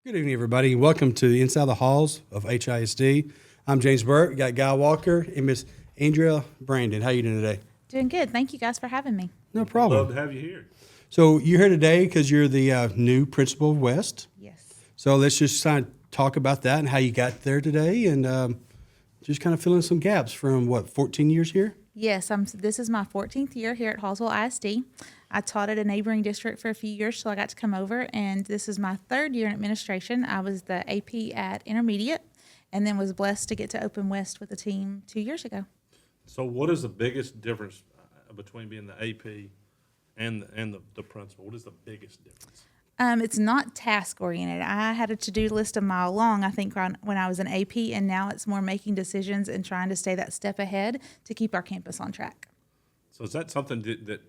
Good evening, everybody. Welcome to the Inside the Halls of HISD. I'm James Burt. We got Guy Walker and Miss Andrea Brandon. How you doing today? Doing good. Thank you guys for having me. No problem. Love to have you here. So you're here today because you're the new principal of West. Yes. So let's just kind of talk about that and how you got there today, and just kind of fill in some gaps from 14 years here? Yes, this is my 14th year here at Hallsville ISD. I taught at a neighboring district for a few years till I got to come over, and this is my third year in administration. I was the AP at intermediate, and then was blessed to get to open West with the team 2 years ago. So what is the biggest difference between being the AP and the principal? What is the biggest difference? It's not task oriented. I had a to-do list a mile long, I think, when I was an AP, and now it's more making decisions and trying to stay that step ahead to keep our campus on track. So is that something that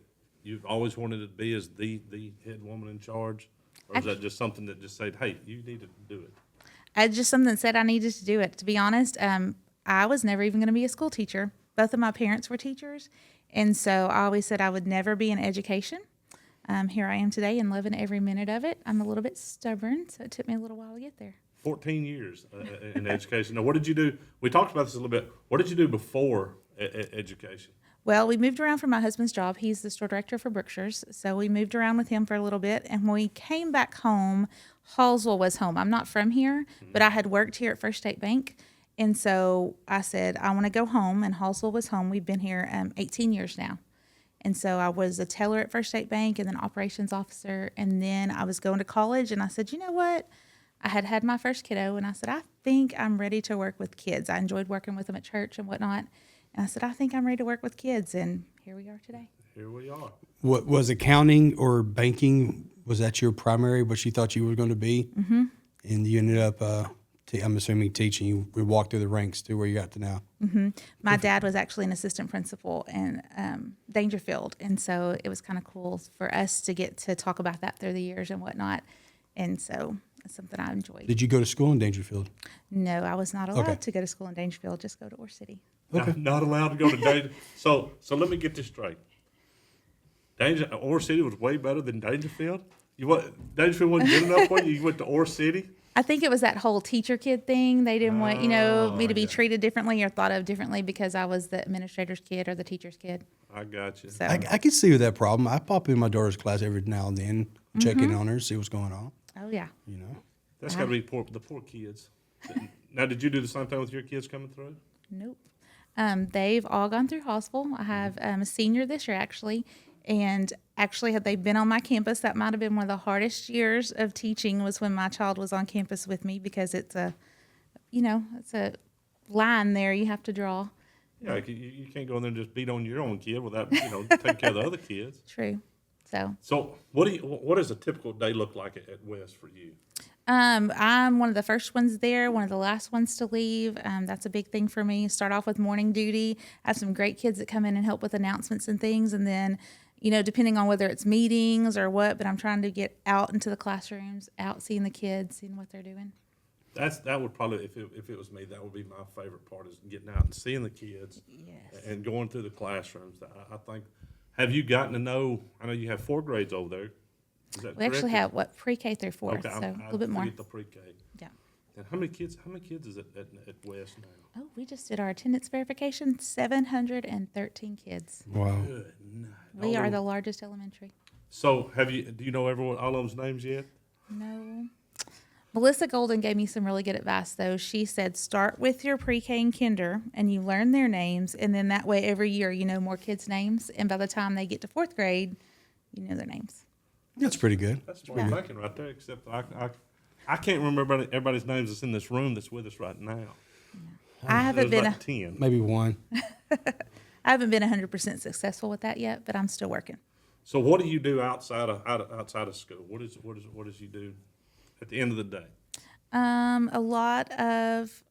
you've always wanted to be as the head woman in charge? Or is that just something that just said, hey, you need to do it? It's just something that said I needed to do it. To be honest, I was never even going to be a school teacher. Both of my parents were teachers, and so I always said I would never be in education. Here I am today and loving every minute of it. I'm a little bit stubborn, so it took me a little while to get there. 14 years in education. Now, what did you do? We talked about this a little bit. What did you do before education? Well, we moved around for my husband's job. He's the store director for Brookshire's, so we moved around with him for a little bit. And when we came back home, Hallsville was home. I'm not from here, but I had worked here at First State Bank. And so I said, I want to go home, and Hallsville was home. We've been here 18 years now. And so I was a teller at First State Bank and then operations officer. And then I was going to college, and I said, you know what? I had had my first kiddo, and I said, I think I'm ready to work with kids. I enjoyed working with them at church and whatnot. And I said, I think I'm ready to work with kids. And here we are today. Here we are. What was accounting or banking? Was that your primary, what you thought you were going to be? Mm-hmm. And you ended up, I'm assuming, teaching. You walked through the ranks to where you got to now. Mm-hmm. My dad was actually an assistant principal in Dangerfield, and so it was kind of cool for us to get to talk about that through the years and whatnot. And so it's something I enjoyed. Did you go to school in Dangerfield? No, I was not allowed to go to school in Dangerfield. Just go to Ore City. Okay. Not allowed to go to Danger. So let me get this straight. Ore City was way better than Dangerfield? Dangerfield wasn't good enough for you? You went to Ore City? I think it was that whole teacher kid thing. They didn't want, me to be treated differently or thought of differently because I was the administrator's kid or the teacher's kid. I got you. So. I can see that problem. I pop in my daughter's class every now and then, check in on her, see what's going on. Oh, yeah. You know. That's got to be the poor kids. Now, did you do the same thing with your kids coming through? Nope. They've all gone through Hallsville. I have a senior this year, actually. And actually, had they been on my campus, that might have been one of the hardest years of teaching was when my child was on campus with me because it's a line there you have to draw. Yeah, you can't go in there and just beat on your own kid without, taking care of the other kids. True. So what does a typical day look like at West for you? I'm one of the first ones there, one of the last ones to leave. That's a big thing for me. Start off with morning duty. I have some great kids that come in and help with announcements and things, and then depending on whether it's meetings or what, but I'm trying to get out into the classrooms, out seeing the kids, seeing what they're doing. That would probably, if it was me, that would be my favorite part is getting out and seeing the kids. Yes. And going through the classrooms. I think, have you gotten to know, I know you have 4 grades over there. Is that We actually have, pre-K through 4th, okay, so a little bit more. The pre-K. Yeah. And how many kids is it at West now? Oh, we just did our attendance verification, 713 kids. Wow. Good night. We are the largest elementary. So do you know all of them's names yet? No. Melissa Golden gave me some really good advice, though. She said, start with your pre-K and kinder, and you learn their names, and then that way every year you know more kids' names, and by the time they get to 4th grade, you know their names. That's pretty good. That's smart thinking right there, except I can't remember everybody's names that's in this room that's with us right now. I haven't been like 10. Maybe one. I haven't been 100% successful with that yet, but I'm still working. So what do you do outside of school? What does you do at the end of the day? A lot of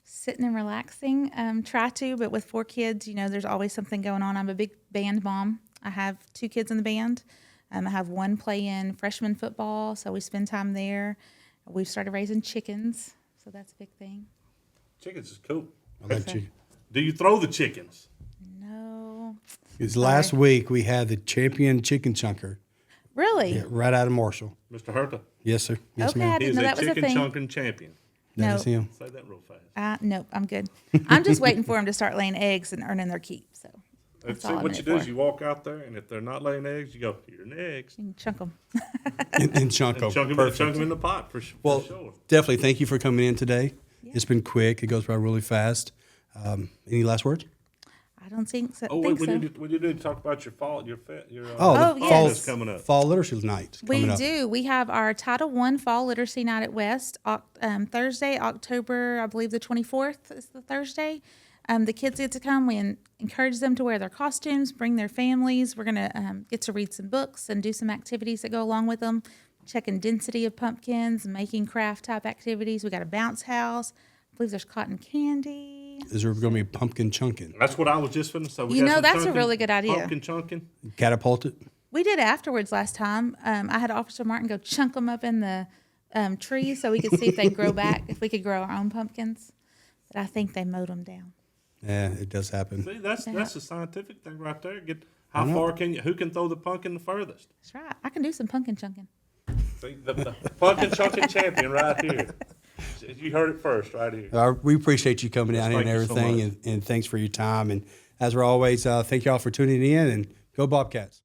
sitting and relaxing. Try to, but with 4 kids, there's always something going on. I'm a big band mom. I have 2 kids in the band. I have one playing freshman football, so we spend time there. We've started raising chickens, so that's a big thing. Chickens is cool. I like chicken. Do you throw the chickens? No. Because last week we had the champion chicken chunker. Really? Yeah, right out of Marshall. Mr. Herta. Yes, sir. Yes, Okay, ma'am. I He didn't is know a that was a chicken thing. chunking champion. That No. is him. Say that real fast. Nope, I'm good. I'm just waiting for them to start laying eggs and earning their keep. So that's See, all I'm what in you it do is for. you walk out there, and if they're not laying eggs, you go, "You're next." You can chunk them. And Chunko. And chunk Perfect. them in the pot for Well, sure. definitely thank you for coming in today. It's been quick. It goes by really fast. Any last words? I don't think so. Oh, think wait, so. we need to talk about your fall, your Oh, the yes. fall, Yes. coming up. Fall Literacy Night We coming up. do. We have our Title I Fall Literacy Night at West Thursday, October, I believe the 24th is the Thursday. The kids get to come. We encourage them to wear their costumes, bring their families. We're going to get to read some books and do some activities that go along with them, checking density of pumpkins, making craft type activities. We got a bounce house. I believe there's cotton candy. Is there going to be pumpkin chunking? That's what I was just finna say. We You got know, some that's a chunking, really good idea. Pumpkin chunking. Catapulted? We did afterwards last time. I had Officer Martin go chunk them up in the trees so we could see if they grow back, if we could grow our own pumpkins. But I think they mowed them down. Yeah, it does happen. See, that's a scientific thing right there. How far can you? Who can throw the pumpkin the furthest? That's right. I can do some pumpkin chunking. See, the pumpkin chunking champion right here. You heard it first, right here. We appreciate you coming down here and thank you so everything, much. and thanks for your time. And as we're always, thank you all for tuning in, and go Bobcats.